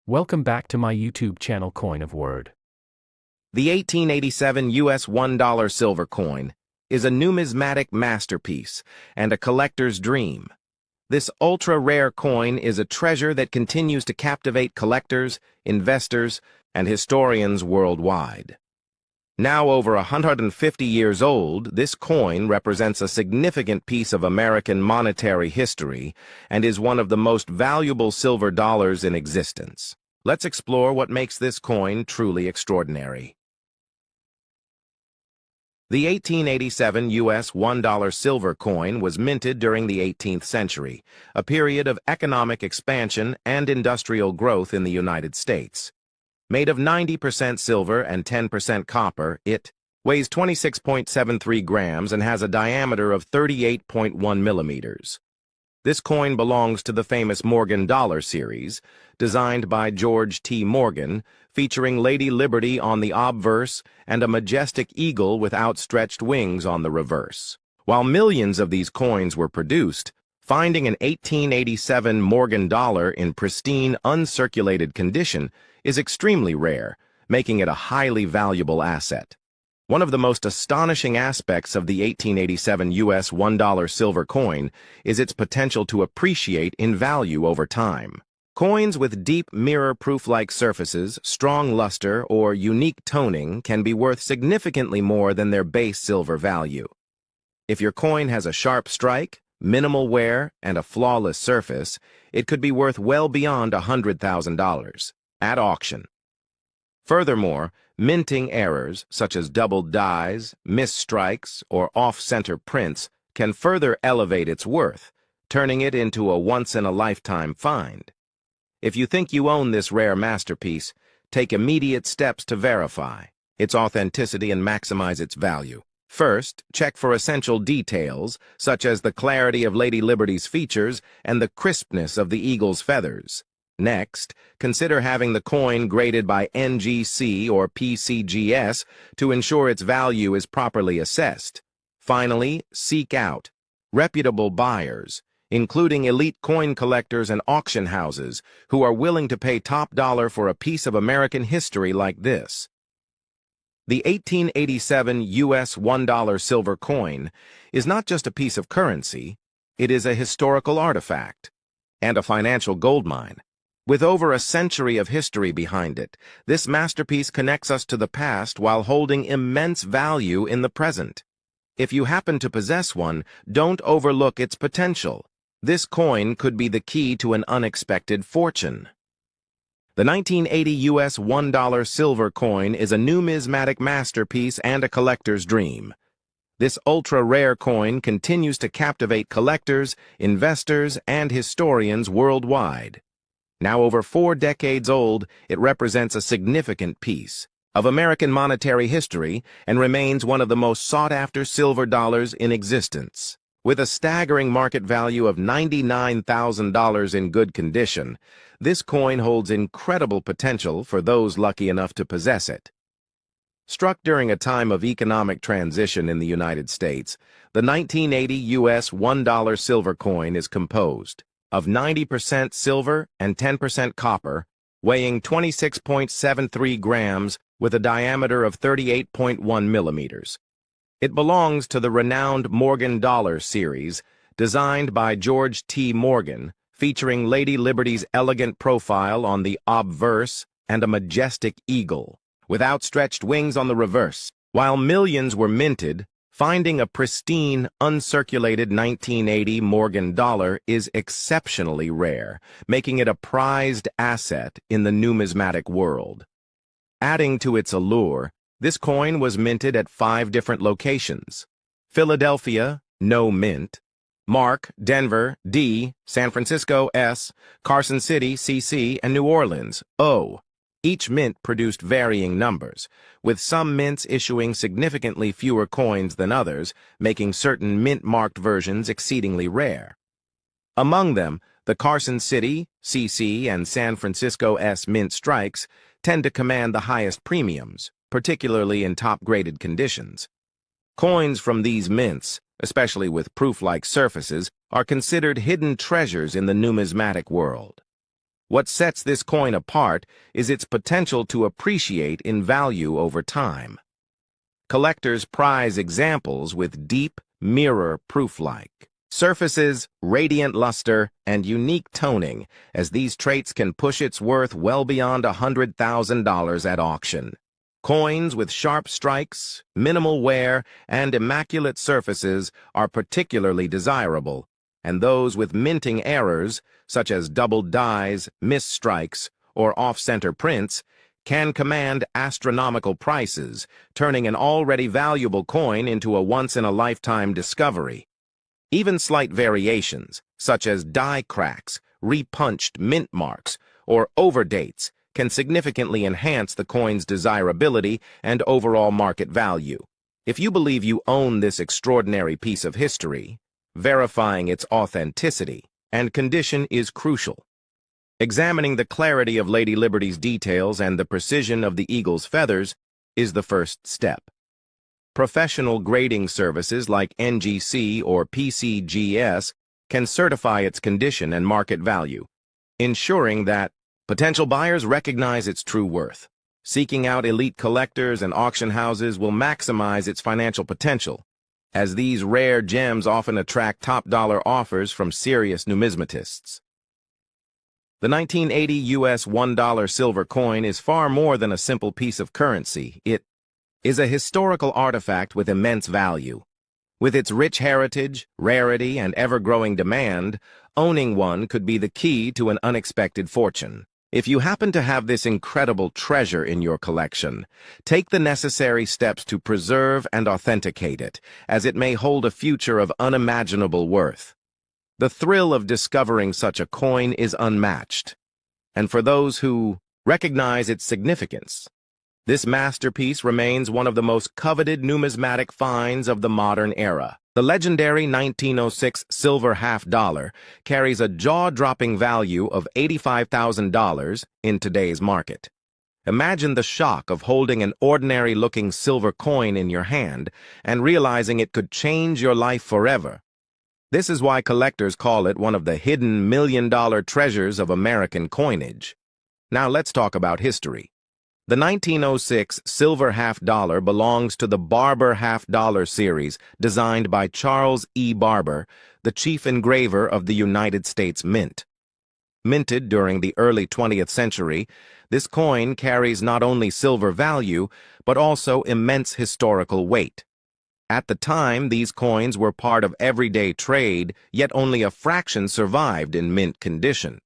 Welcome back to my YouTube channel Coin of Word. The 1887 U.S. $1 silver coin is a numismatic masterpiece and a collector's dream. This ultra-rare coin is a treasure that continues to captivate collectors, investors, and historians worldwide. Now over 150 years old, this coin represents a significant piece of American monetary history and is one of the most valuable silver dollars in existence. Let's explore what makes this coin truly extraordinary. The 1887 U.S. $1 silver coin was minted during the 18th century, a period of economic expansion and industrial growth in the United States. Made of 90% silver and 10% copper, it weighs 26.73 grams and has a diameter of 38.1 millimeters. This coin belongs to the famous Morgan dollar series, designed by George T. Morgan, featuring Lady Liberty on the obverse and a majestic eagle with outstretched wings on the reverse. While millions of these coins were produced, finding an 1887 Morgan dollar in pristine, uncirculated condition is extremely rare, making it a highly valuable asset. One of the most astonishing aspects of the 1887 U.S. $1 silver coin is its potential to appreciate in value over time. Coins with deep mirror-proof-like surfaces, strong luster, or unique toning can be worth significantly more than their base silver value. If your coin has a sharp strike, minimal wear, and a flawless surface, it could be worth well beyond $100,000 at auction. Furthermore, minting errors, such as doubled dies, misstrikes, or off-center prints, can further elevate its worth, turning it into a once-in-a-lifetime find. If you think you own this rare masterpiece, take immediate steps to verify its authenticity and maximize its value. First, check for essential details, such as the clarity of Lady Liberty's features and the crispness of the eagle's feathers. Next, consider having the coin graded by NGC or PCGS to ensure its value is properly assessed. Finally, seek out reputable buyers, including elite coin collectors and auction houses, who are willing to pay top dollar for a piece of American history like this. The 1887 U.S. $1 silver coin is not just a piece of currency, it is a historical artifact and a financial goldmine. With over a century of history behind it, this masterpiece connects us to the past while holding immense value in the present. If you happen to possess one, don't overlook its potential. This coin could be the key to an unexpected fortune. The 1980 U.S. $1 silver coin is a numismatic masterpiece and a collector's dream. This ultra-rare coin continues to captivate collectors, investors, and historians worldwide. Now over 4 decades old, it represents a significant piece of American monetary history and remains one of the most sought-after silver dollars in existence. With a staggering market value of $99,000 in good condition, this coin holds incredible potential for those lucky enough to possess it. Struck during a time of economic transition in the United States, the 1980 U.S. $1 silver coin is composed of 90% silver and 10% copper, weighing 26.73 grams with a diameter of 38.1 millimeters. It belongs to the renowned Morgan dollar series, designed by George T. Morgan, featuring Lady Liberty's elegant profile on the obverse and a majestic eagle, with outstretched wings on the reverse. While millions were minted, finding a pristine, uncirculated 1980 Morgan dollar is exceptionally rare, making it a prized asset in the numismatic world. Adding to its allure, this coin was minted at 5 different locations: Philadelphia, no mint; Mark, Denver, D; San Francisco, S; Carson City, CC; and New Orleans, O. Each mint produced varying numbers, with some mints issuing significantly fewer coins than others, making certain mint-marked versions exceedingly rare. Among them, the Carson City, CC, and San Francisco S mint strikes tend to command the highest premiums, particularly in top-graded conditions. Coins from these mints, especially with proof-like surfaces, are considered hidden treasures in the numismatic world. What sets this coin apart is its potential to appreciate in value over time. Collectors prize examples with deep, mirror-proof-like surfaces, radiant luster, and unique toning, as these traits can push its worth well beyond $100,000 at auction. Coins with sharp strikes, minimal wear, and immaculate surfaces are particularly desirable, and those with minting errors, such as doubled dies, missed strikes, or off-center prints, can command astronomical prices, turning an already valuable coin into a once-in-a-lifetime discovery. Even slight variations, such as die cracks, repunched mint marks, or overdates, can significantly enhance the coin's desirability and overall market value. If you believe you own this extraordinary piece of history, verifying its authenticity and condition is crucial. Examining the clarity of Lady Liberty's details and the precision of the eagle's feathers is the first step. Professional grading services like NGC or PCGS can certify its condition and market value, ensuring that potential buyers recognize its true worth. Seeking out elite collectors and auction houses will maximize its financial potential, as these rare gems often attract top-dollar offers from serious numismatists. The 1980 U.S. $1 silver coin is far more than a simple piece of currency. It is a historical artifact with immense value. With its rich heritage, rarity, and ever-growing demand, owning one could be the key to an unexpected fortune. If you happen to have this incredible treasure in your collection, take the necessary steps to preserve and authenticate it, as it may hold a future of unimaginable worth. The thrill of discovering such a coin is unmatched. And for those who recognize its significance, this masterpiece remains one of the most coveted numismatic finds of the modern era. The legendary 1906 silver half-dollar carries a jaw-dropping value of $85,000 in today's market. Imagine the shock of holding an ordinary-looking silver coin in your hand and realizing it could change your life forever. This is why collectors call it one of the hidden million-dollar treasures of American coinage. Now let's talk about history. The 1906 silver half-dollar belongs to the Barber half-dollar series designed by Charles E. Barber, the chief engraver of the United States Mint. Minted during the early 20th century, this coin carries not only silver value, but also immense historical weight. At the time, these coins were part of everyday trade, yet only a fraction survived in mint condition.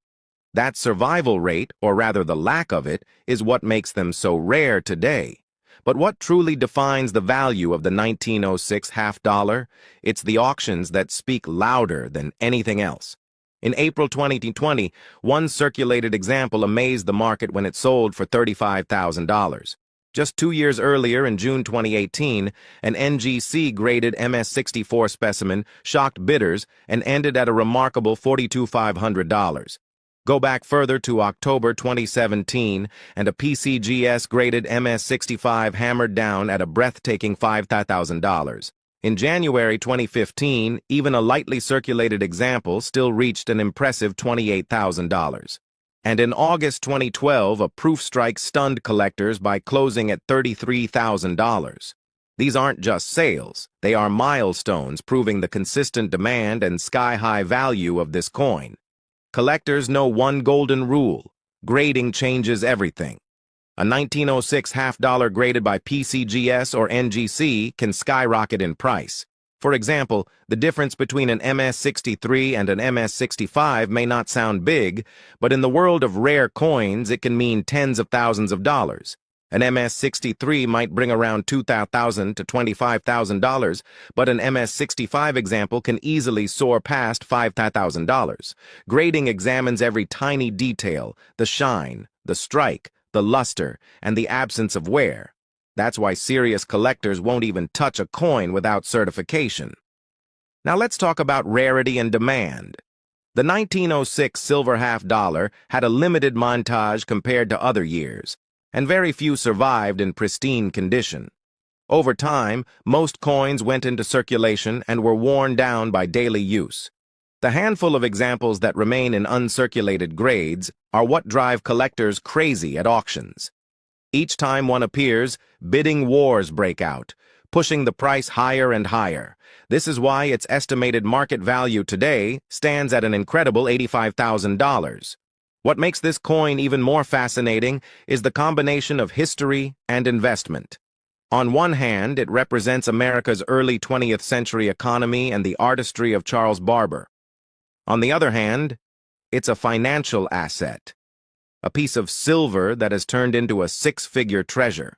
That survival rate, or rather the lack of it, is what makes them so rare today. But what truly defines the value of the 1906 half-dollar? It's the auctions that speak louder than anything else. In April 2020, one circulated example amazed the market when it sold for $35,000. Just 2 years earlier, in June 2018, an NGC-graded MS-64 specimen shocked bidders and ended at a remarkable $42,500. Go back further to October 2017, and a PCGS-graded MS-65 hammered down at a breathtaking $5,000. In January 2015, even a lightly circulated example still reached an impressive $28,000. And in August 2012, a proof strike stunned collectors by closing at $33,000. These aren't just sales, they are milestones proving the consistent demand and sky-high value of this coin. Collectors know one golden rule: grading changes everything. A 1906 half-dollar graded by PCGS or NGC can skyrocket in price. For example, the difference between an MS-63 and an MS-65 may not sound big, but in the world of rare coins, it can mean tens of thousands of dollars. An MS-63 might bring around $2,000 to $25,000, but an MS-65 example can easily soar past $5,000. Grading examines every tiny detail: the shine, the strike, the luster, and the absence of wear. That's why serious collectors won't even touch a coin without certification. Now let's talk about rarity and demand. The 1906 silver half-dollar had a limited montage compared to other years, and very few survived in pristine condition. Over time, most coins went into circulation and were worn down by daily use. The handful of examples that remain in uncirculated grades are what drive collectors crazy at auctions. Each time one appears, bidding wars break out, pushing the price higher and higher. This is why its estimated market value today stands at an incredible $85,000. What makes this coin even more fascinating is the combination of history and investment. On one hand, it represents America's early 20th century economy and the artistry of Charles Barber. On the other hand, it's a financial asset, a piece of silver that has turned into a six-figure treasure.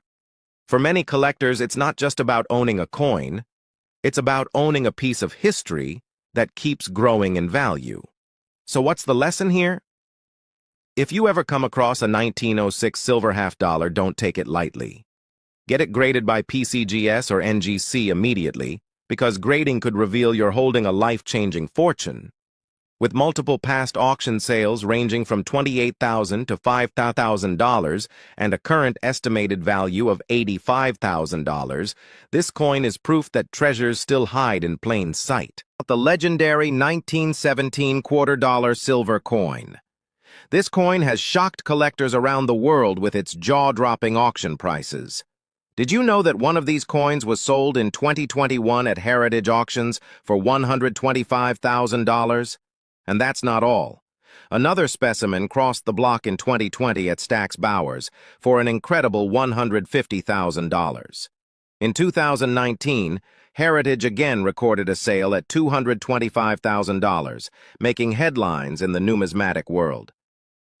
For many collectors, it's not just about owning a coin, it's about owning a piece of history that keeps growing in value. So what's the lesson here? If you ever come across a 1906 silver half-dollar, don't take it lightly. Get it graded by PCGS or NGC immediately, because grading could reveal you're holding a life-changing fortune. With multiple past auction sales ranging from $28,000 to $5,000 and a current estimated value of $85,000, this coin is proof that treasures still hide in plain sight. The legendary 1917 $quarter silver coin. This coin has shocked collectors around the world with its jaw-dropping auction prices. Did you know that one of these coins was sold in 2021 at Heritage Auctions for $125,000? And that's not all. Another specimen crossed the block in 2020 at Stack's Bowers for an incredible $150,000. In 2019, Heritage again recorded a sale at $225,000, making headlines in the numismatic world.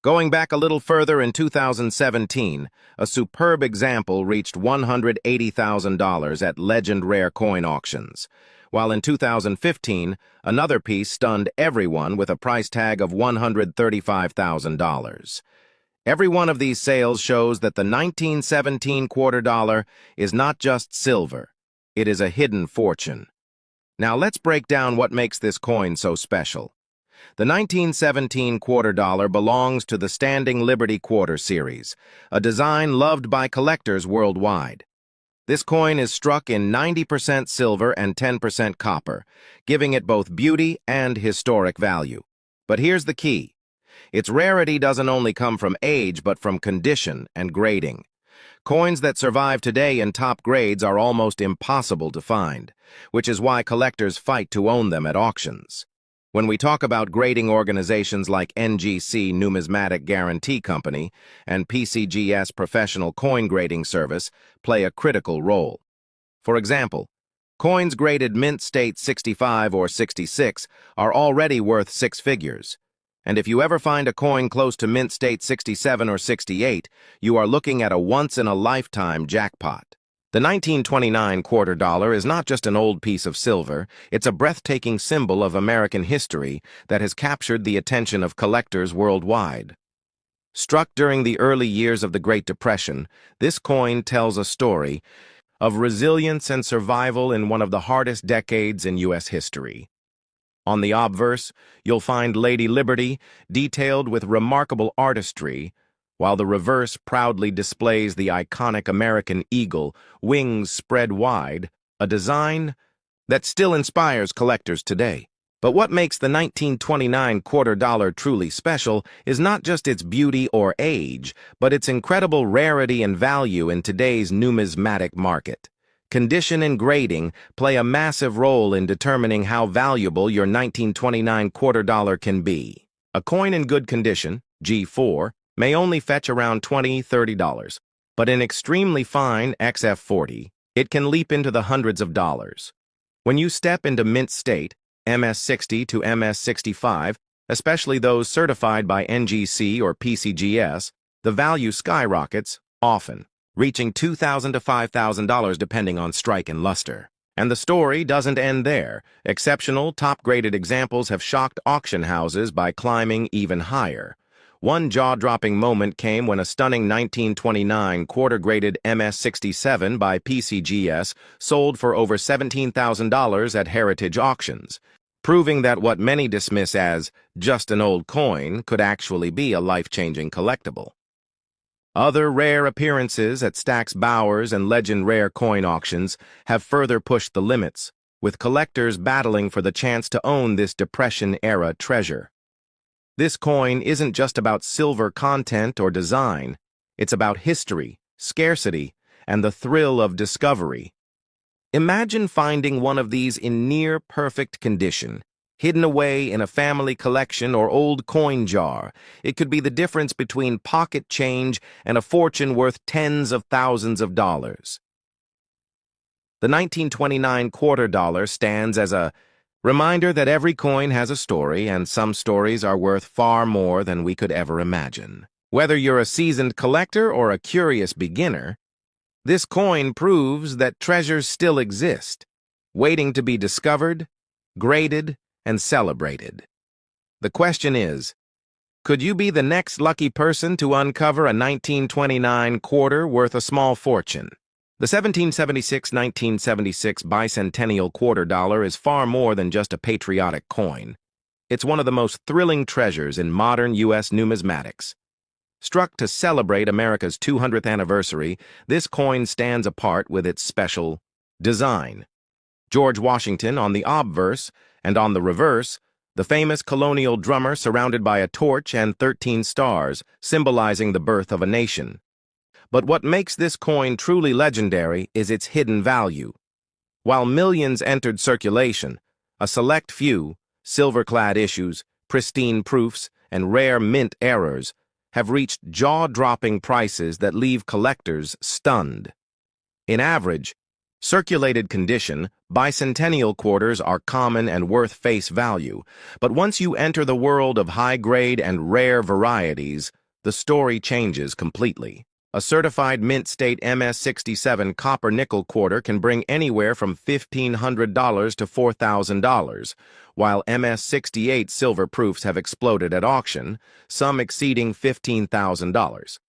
Going back a little further in 2017, a superb example reached $180,000 at Legend Rare Coin Auctions, while in 2015, another piece stunned everyone with a price tag of $135,000. Every one of these sales shows that the 1917 $quarter is not just silver, it is a hidden fortune. Now let's break down what makes this coin so special. The 1917 $quarter belongs to the Standing Liberty Quarter series, a design loved by collectors worldwide. This coin is struck in 90% silver and 10% copper, giving it both beauty and historic value. But here's the key. Its rarity doesn't only come from age, but from condition and grading. Coins that survive today in top grades are almost impossible to find, which is why collectors fight to own them at auctions. When we talk about grading, organizations like NGC Numismatic Guarantee Company and PCGS Professional Coin Grading Service play a critical role. For example, coins graded Mint State 65 or 66 are already worth six figures. And if you ever find a coin close to Mint State 67 or 68, you are looking at a once-in-a-lifetime jackpot. The 1929 $quarter is not just an old piece of silver, it's a breathtaking symbol of American history that has captured the attention of collectors worldwide. Struck during the early years of the Great Depression, this coin tells a story of resilience and survival in one of the hardest decades in U.S. history. On the obverse, you'll find Lady Liberty detailed with remarkable artistry, while the reverse proudly displays the iconic American eagle, wings spread wide, a design that still inspires collectors today. But what makes the 1929 $quarter truly special is not just its beauty or age, but its incredible rarity and value in today's numismatic market. Condition and grading play a massive role in determining how valuable your 1929 $quarter can be. A coin in good condition, G4, may only fetch around $20–30, but in extremely fine XF40, it can leap into the hundreds of dollars. When you step into Mint State, MS60 to MS65, especially those certified by NGC or PCGS, the value skyrockets, often reaching $2,000 to $5,000 depending on strike and luster. And the story doesn't end there. Exceptional, top-graded examples have shocked auction houses by climbing even higher. One jaw-dropping moment came when a stunning 1929 $quarter-graded MS67 by PCGS sold for over $17,000 at Heritage Auctions, proving that what many dismiss as just an old coin could actually be a life-changing collectible. Other rare appearances at Stack's Bowers and Legend Rare Coin Auctions have further pushed the limits, with collectors battling for the chance to own this Depression-era treasure. This coin isn't just about silver content or design, it's about history, scarcity, and the thrill of discovery. Imagine finding one of these in near-perfect condition, hidden away in a family collection or old coin jar. It could be the difference between pocket change and a fortune worth tens of thousands of dollars. The 1929 quarter dollar stands as a reminder that every coin has a story, and some stories are worth far more than we could ever imagine. Whether you're a seasoned collector or a curious beginner, this coin proves that treasures still exist, waiting to be discovered, graded, and celebrated. The question is, could you be the next lucky person to uncover a 1929 quarter worth a small fortune? The 1776-1976 bicentennial quarter dollar is far more than just a patriotic coin. It's one of the most thrilling treasures in modern U.S. numismatics. Struck to celebrate America's 200th anniversary, this coin stands apart with its special design. George Washington on the obverse, and on the reverse, the famous colonial drummer surrounded by a torch and 13 stars, symbolizing the birth of a nation. But what makes this coin truly legendary is its hidden value. While millions entered circulation, a select few, silver-clad issues, pristine proofs, and rare mint errors, have reached jaw-dropping prices that leave collectors stunned. In average, circulated condition, bicentennial quarters are common and worth face value, but once you enter the world of high-grade and rare varieties, the story changes completely. A certified mint state MS-67 copper-nickel quarter can bring anywhere from $1,500 to $4,000, while MS-68 silver proofs have exploded at auction, some exceeding $15,000.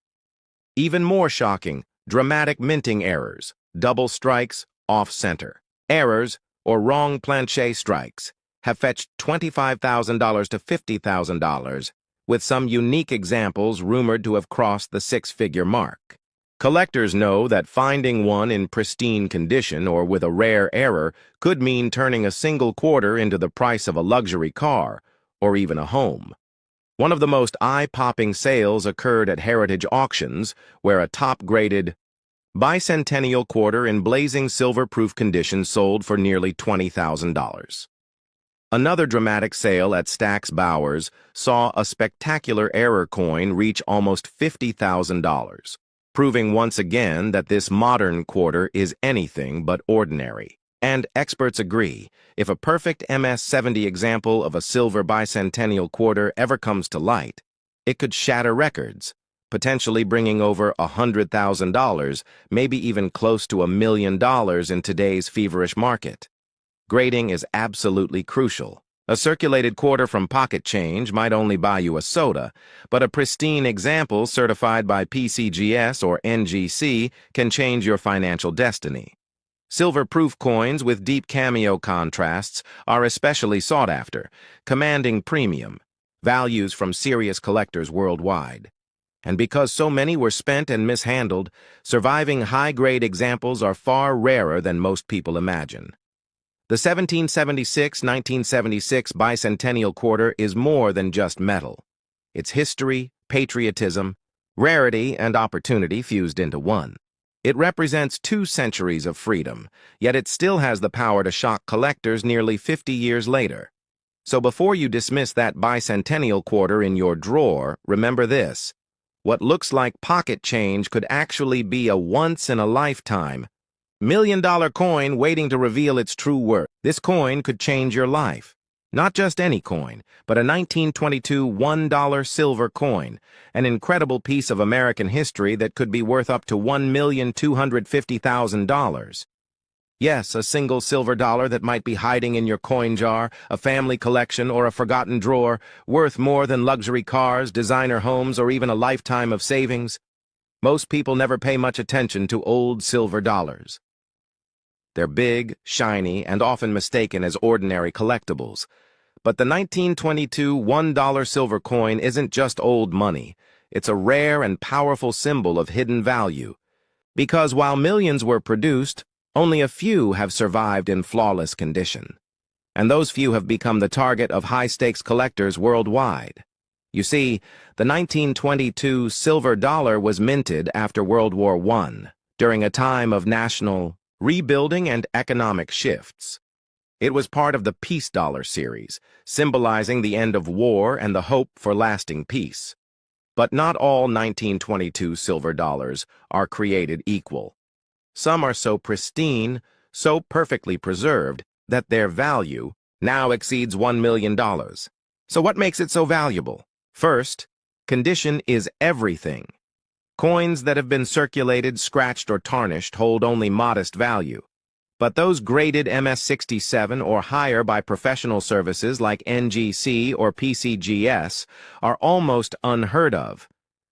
Even more shocking, dramatic minting errors, double strikes, off-center. Errors, or wrong planche strikes, have fetched $25,000 to $50,000, with some unique examples rumored to have crossed the six-figure mark. Collectors know that finding one in pristine condition or with a rare error could mean turning a single quarter into the price of a luxury car or even a home. One of the most eye-popping sales occurred at heritage auctions, where a top-graded bicentennial quarter in blazing silver-proof condition sold for nearly $20,000. Another dramatic sale at Stack's Bowers saw a spectacular error coin reach almost $50,000, proving once again that this modern quarter is anything but ordinary. And experts agree, if a perfect MS-70 example of a silver bicentennial quarter ever comes to light, it could shatter records, potentially bringing over $100,000, maybe even close to $1 million in today's feverish market. Grading is absolutely crucial. A circulated quarter from pocket change might only buy you a soda, but a pristine example certified by PCGS or NGC can change your financial destiny. Silver-proof coins with deep cameo contrasts are especially sought after, commanding premium values from serious collectors worldwide. And because so many were spent and mishandled, surviving high-grade examples are far rarer than most people imagine. The 1776-1976 bicentennial quarter is more than just metal. It's history, patriotism, rarity, and opportunity fused into one. It represents 2 centuries of freedom, yet it still has the power to shock collectors nearly 50 years later. So before you dismiss that bicentennial quarter in your drawer, remember this: what looks like pocket change could actually be a once-in-a-lifetime $1,000,000 coin waiting to reveal its true worth. This coin could change your life. Not just any coin, but a 1922 $1 silver coin, an incredible piece of American history that could be worth up to $1,250,000. Yes, a single silver dollar that might be hiding in your coin jar, a family collection, or a forgotten drawer, worth more than luxury cars, designer homes, or even a lifetime of savings. Most people never pay much attention to old silver dollars. They're big, shiny, and often mistaken as ordinary collectibles. But the 1922 $1 silver coin isn't just old money. It's a rare and powerful symbol of hidden value. Because while millions were produced, Only a few have survived in flawless condition, and those few have become the target of high-stakes collectors worldwide. You see, the 1922 silver dollar was minted after World War I, during a time of national rebuilding and economic shifts. It was part of the Peace Dollar series, symbolizing the end of war and the hope for lasting peace. But not all 1922 silver dollars are created equal. Some are so pristine, so perfectly preserved, that their value now exceeds $1 million. So what makes it so valuable? First, condition is everything. Coins that have been circulated, scratched, or tarnished hold only modest value. But those graded MS67 or higher by professional services like NGC or PCGS are almost unheard of.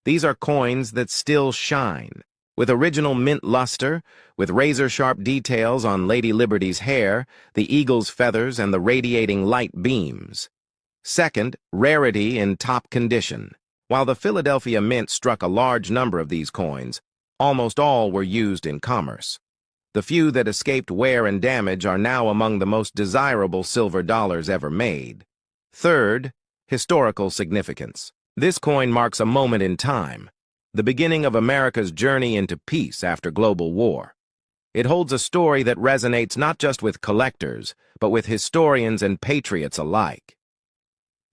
These are coins that still shine, with original mint luster, with razor-sharp details on Lady Liberty's hair, the eagle's feathers, and the radiating light beams. Second, rarity in top condition. While the Philadelphia Mint struck a large number of these coins, almost all were used in commerce. The few that escaped wear and damage are now among the most desirable silver dollars ever made. Third, historical significance. This coin marks a moment in time, the beginning of America's journey into peace after global war. It holds a story that resonates not just with collectors, but with historians and patriots alike.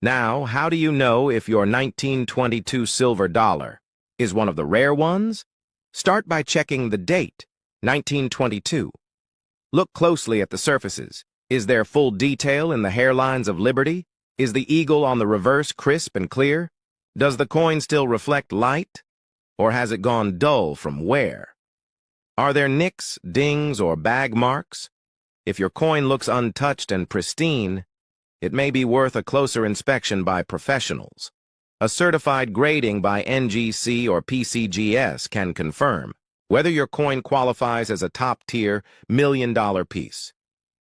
Now, how do you know if your 1922 silver dollar is one of the rare ones? Start by checking the date, 1922. Look closely at the surfaces. Is there full detail in the hairlines of Liberty? Is the eagle on the reverse crisp and clear? Does the coin still reflect light? Or has it gone dull from wear? Are there nicks, dings, or bag marks? If your coin looks untouched and pristine, it may be worth a closer inspection by professionals. A certified grading by NGC or PCGS can confirm whether your coin qualifies as a top-tier, million-dollar piece.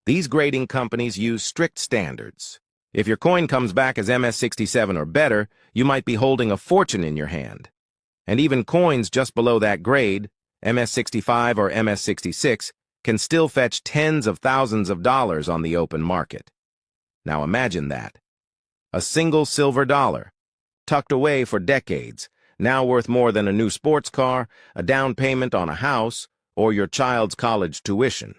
These grading companies use strict standards. If your coin comes back as MS67 or better, you might be holding a fortune in your hand. And even coins just below that grade, MS65 or MS66, can still fetch tens of thousands of dollars on the open market. Now imagine that. A single silver dollar, tucked away for decades, now worth more than a new sports car, a down payment on a house, or your child's college tuition.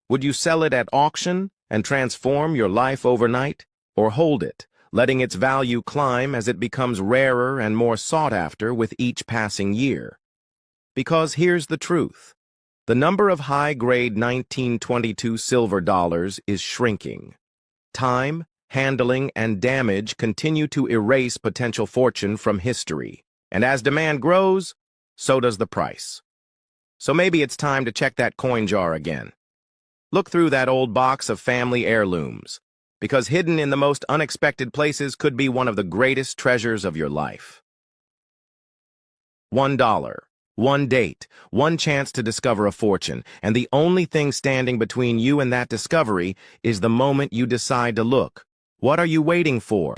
Would you sell it at auction and transform your life overnight? Or hold it, letting its value climb as it becomes rarer and more sought after with each passing year? Because here's the truth. The number of high-grade 1922 silver dollars is shrinking. Time, handling, and damage continue to erase potential fortune from history. And as demand grows, so does the price. So maybe it's time to check that coin jar again. Look through that old box of family heirlooms, because hidden in the most unexpected places could be one of the greatest treasures of your life. $1, one date, one chance to discover a fortune, and the only thing standing between you and that discovery is the moment you decide to look. What are you waiting for?